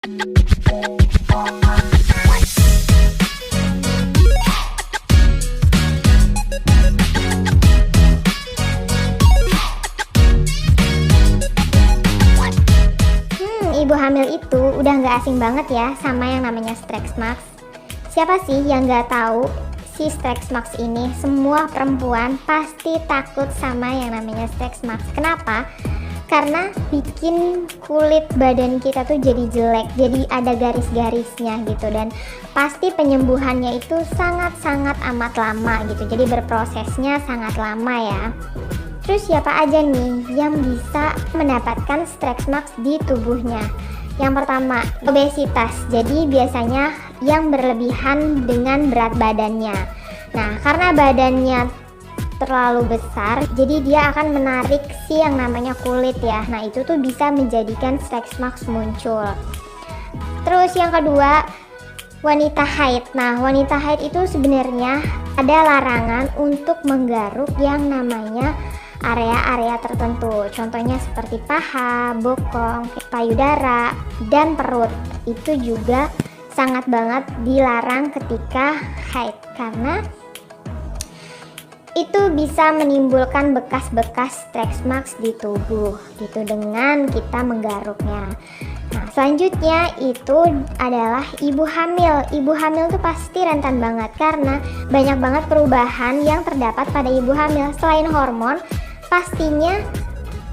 Ibu hamil itu udah nggak asing banget ya sama yang namanya stretch marks. Siapa sih yang nggak tahu si stretch marks ini? Semua perempuan pasti takut sama yang namanya stretch marks. Kenapa? Karena bikin kulit badan kita tuh jadi jelek, jadi ada garis-garisnya gitu, dan pasti penyembuhannya itu sangat-sangat amat lama gitu, jadi berprosesnya sangat lama ya. Terus siapa aja nih yang bisa mendapatkan stretch marks di tubuhnya? Yang pertama, obesitas. Jadi biasanya yang berlebihan dengan berat badannya. Nah, karena badannya terlalu besar, jadi dia akan menarik si yang namanya kulit ya. Nah, itu tuh bisa menjadikan stretch marks muncul. Terus yang kedua, wanita haid. Nah, wanita haid itu sebenarnya ada larangan untuk menggaruk yang namanya area-area tertentu. Contohnya seperti paha, bokong, payudara, dan perut. Itu juga sangat banget dilarang ketika haid karena itu bisa menimbulkan bekas-bekas stretch marks di tubuh gitu dengan kita menggaruknya. Nah, selanjutnya itu adalah ibu hamil. Ibu hamil tuh pasti rentan banget karena banyak banget perubahan yang terdapat pada ibu hamil. Selain hormon, pastinya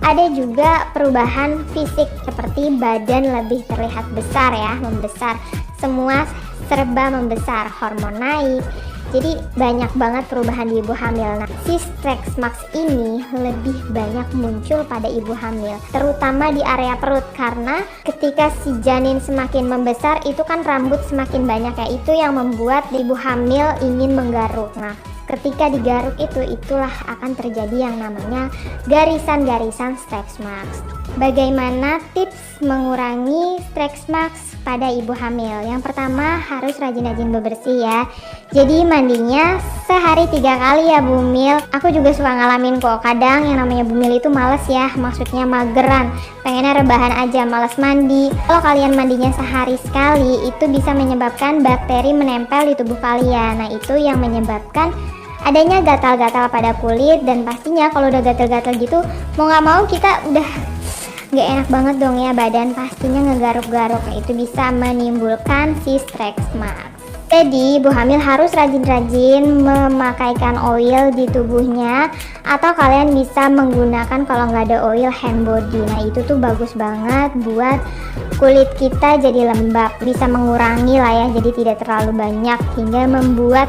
ada juga perubahan fisik seperti badan lebih terlihat besar ya, membesar. Semua serba membesar, hormon naik. Jadi banyak banget perubahan di ibu hamil. Nah, si stretch marks ini lebih banyak muncul pada ibu hamil, terutama di area perut, karena ketika si janin semakin membesar itu kan rambut semakin banyak ya, itu yang membuat ibu hamil ingin menggaruk. Nah, ketika digaruk itulah akan terjadi yang namanya garisan-garisan stretch marks. Bagaimana tips mengurangi stretch marks pada ibu hamil? Yang pertama, harus rajin-rajin bebersih ya. Jadi mandinya sehari 3 kali ya Bu Mil. Aku juga suka ngalamin kok. Kadang yang namanya Bu Mil itu males ya, maksudnya mageran, pengennya rebahan aja, males mandi. Kalau kalian mandinya sehari sekali, itu bisa menyebabkan bakteri menempel di tubuh kalian. Nah, itu yang menyebabkan adanya gatal-gatal pada kulit, dan pastinya kalau udah gatal-gatal gitu, mau nggak mau kita udah nggak enak banget dong ya badan, pastinya ngegaruk-garuk. Nah, itu bisa menimbulkan si stretch marks. Jadi ibu hamil harus rajin-rajin memakaikan oil di tubuhnya, atau kalian bisa menggunakan kalau nggak ada oil hand body. Nah, itu tuh bagus banget buat kulit kita jadi lembab, bisa mengurangi lah ya, jadi tidak terlalu banyak hingga membuat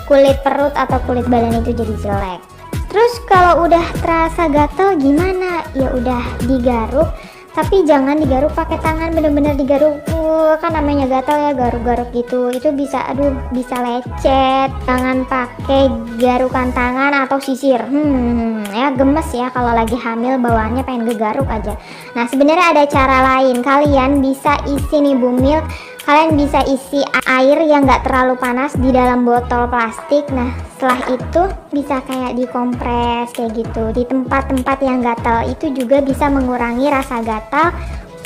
kulit perut atau kulit badan itu jadi jelek. Terus kalau udah terasa gatal gimana? Ya udah digaruk, tapi jangan digaruk pakai tangan, bener-bener digaruk. Kan namanya gatal ya, garuk-garuk gitu. Itu bisa bisa lecet. Jangan pakai garukan tangan atau sisir. Ya gemes ya kalau lagi hamil bawaannya pengen gegaruk aja. Nah, sebenarnya ada cara lain. Kalian bisa isi nih Bu Mil. Kalian bisa isi air yang gak terlalu panas di dalam botol plastik. Nah, setelah itu bisa kayak dikompres kayak gitu di tempat-tempat yang gatal. Itu juga bisa mengurangi rasa gatal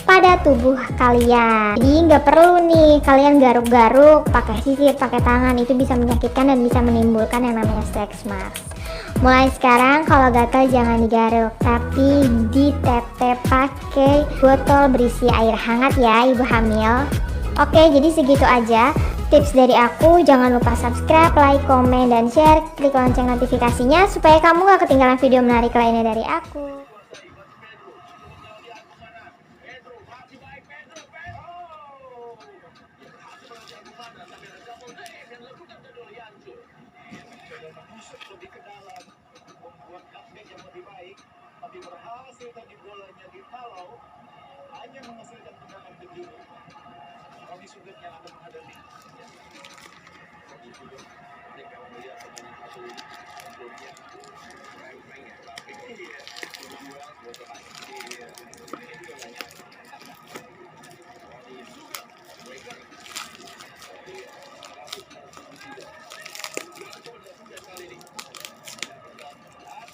pada tubuh kalian. Jadi nggak perlu nih kalian garuk-garuk pakai sisir, pakai tangan. Itu bisa menyakitkan dan bisa menimbulkan yang namanya stretch marks. Mulai sekarang kalau gatal jangan digaruk, tapi ditetep pakai botol berisi air hangat ya ibu hamil. Oke, jadi segitu aja tips dari aku. Jangan lupa subscribe, like, komen, dan share. Klik lonceng notifikasinya supaya kamu gak ketinggalan video menarik lainnya dari aku. Kami sudah yang akan menghadapi jika melihat pemain satu ini sebelumnya main-main tapi dia berjuang buat dia juga banyak mereka kali ini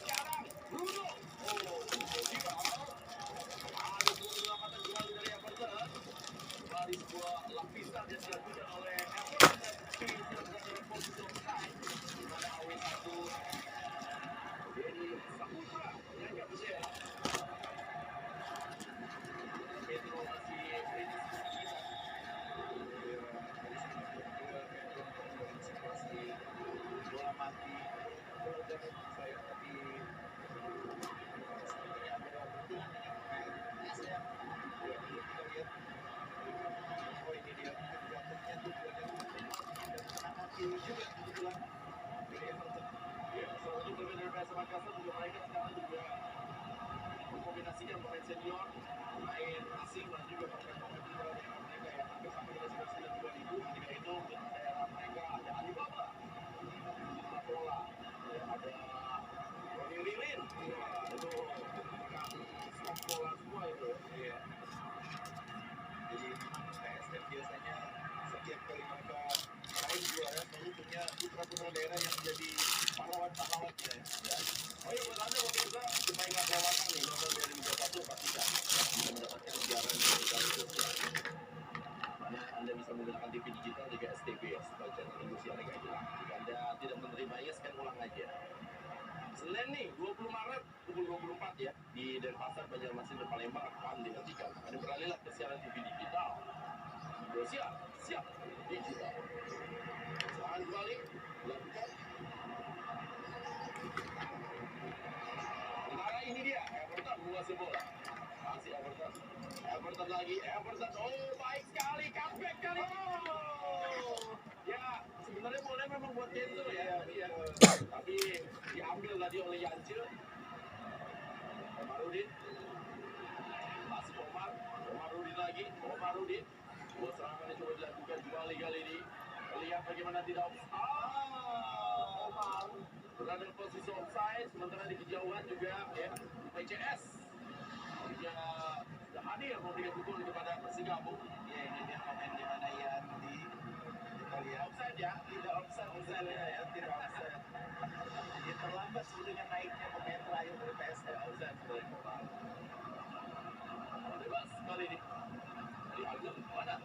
sekarang Bruno jika ada penyelamatan kembali dari Everton sebuah lapisan yang dilakukan oleh Everton dan sudah berada dalam posisi offside di mana AW1 Denny Saputra yang kapten. Pedro masih kritis kemungkinan. Situasi bola mati dan saya tapi sepertinya ada benturan dengan pemain ASEAN. Ya, kita lihat oh ini dia jatuhnya tuh dan menang hati juga kebetulan dari Everton. Ya, salah satu berbeda dari PSM Makassar juga mereka sekarang juga mengkombinasikan pemain senior, pemain asing dan juga pemain-pemain muda daerah mereka yang hampir sampai ke seleksi 2000. Ketika itu daerah mereka ada Alibaba, Papola, ada Roni Lilin, itu stop bola semua itu. Iya. Jadi memang PSM biasanya setiap kali mereka raih juara selalu punya putra-putra daerah yang menjadi pahlawan-pahlawannya ya. Oh iya, buat Anda pemirsa, supaya nggak kelewatan nih nonton dari Liga 1 pastikan mendapatkan siaran digital sosial. Mana Anda bisa menggunakan TV digital Liga STB sebagai channel Indonesia Liga hilang. Jika Anda tidak menerimanya, scan ulang aja. Senin nih, 20 Maret pukul 24 ya, di Denpasar, Banjarmasin, dan Palembang akan dihentikan. Anda beralihlah ke siaran TV digital. Indonesia siap digital. Serangan balik dilakukan. Sementara ini dia, Everton menguasai bola. Masih Everton. Everton lagi, Everton. Oh, baik sekali, comeback kali. Oh, ya sebenarnya boleh memang buat Kenzo ya, tapi diambil tadi oleh Yance. Omarudin, masih Omarudin lagi, Omarudin. Dua serangan yang coba dilakukan kembali kali ini. Lihat bagaimana tidak Omar berada dalam posisi offside, sementara di kejauhan juga ya PCS sudah hadir memberikan dukungan kepada Persikabo. Ya, ini dia momen di mana yang kita lihat offside ya, tidak offside ya, tidak offside. Dia terlambat dengan naiknya pemain terakhir dari PSM. Offside dari Omar. Bebas kali ini. Dari Agam mana?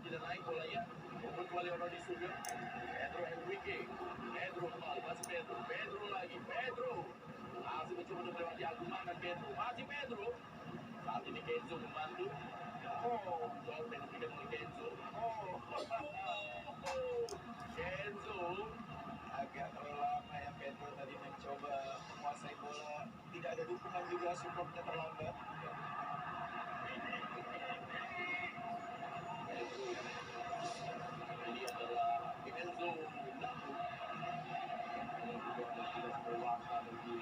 Tidak naik bolanya. Kembali orang di Sugar. Pedro Enrique. Pedro kembali. Masih Pedro. Pedro lagi. Pedro. Masih mencoba untuk melewati Aguman dan Pedro. Masih Pedro. Saat ini Kenzo membantu. Oh, jauh dihentikan oleh Kenzo. Kenzo. Agak terlalu lama ya Pedro tadi mencoba menguasai bola. Tidak ada dukungan juga, supportnya terlambat. Ini adalah Kenzo Naku yang juga tidak berwarna bagi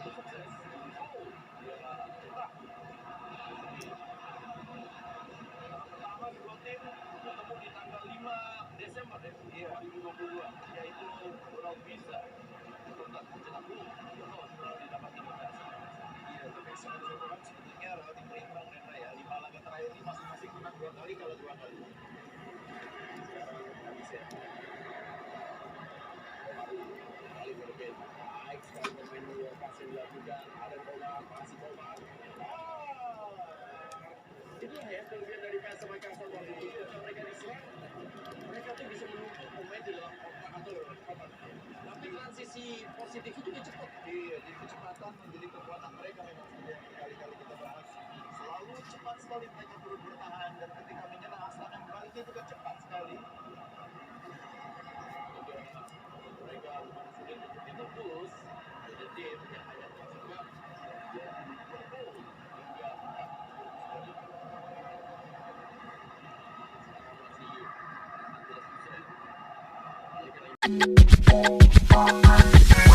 sukses. Dia cetak. Pertama kedua tim bertemu di tanggal 5 Desember 2022, yaitu Ronald Bisa mencetak gol setelah didapat Indonesia. Iya, tapi sebenarnya sebetulnya relatif berimbang dan ya 5 laga terakhir ini masing-masing menang 2 kali, kalau 2 kali. Sekarang nggak bisa. Kali berbeda. Baik sekali bermain dua, kasih dilakukan. Ada Komar, masih Komar. Inilah ya kelebihan dari PSM Makassar waktu itu. Mereka diserang, mereka tuh bisa menumpuk pemain di dalam kotak atau dalam kotak. Tapi transisi positif itu juga cepat. Iya, jadi kecepatan menjadi kekuatan mereka memang seperti yang berkali-kali kita bahas. Selalu cepat sekali mereka turun bertahan, dan ketika menyerang serangan baliknya juga cepat sekali. Mereka bukan sulit untuk ditembus. Ada tim yang hanya tersebar jadi bergol hingga 4 masih tidak selesai.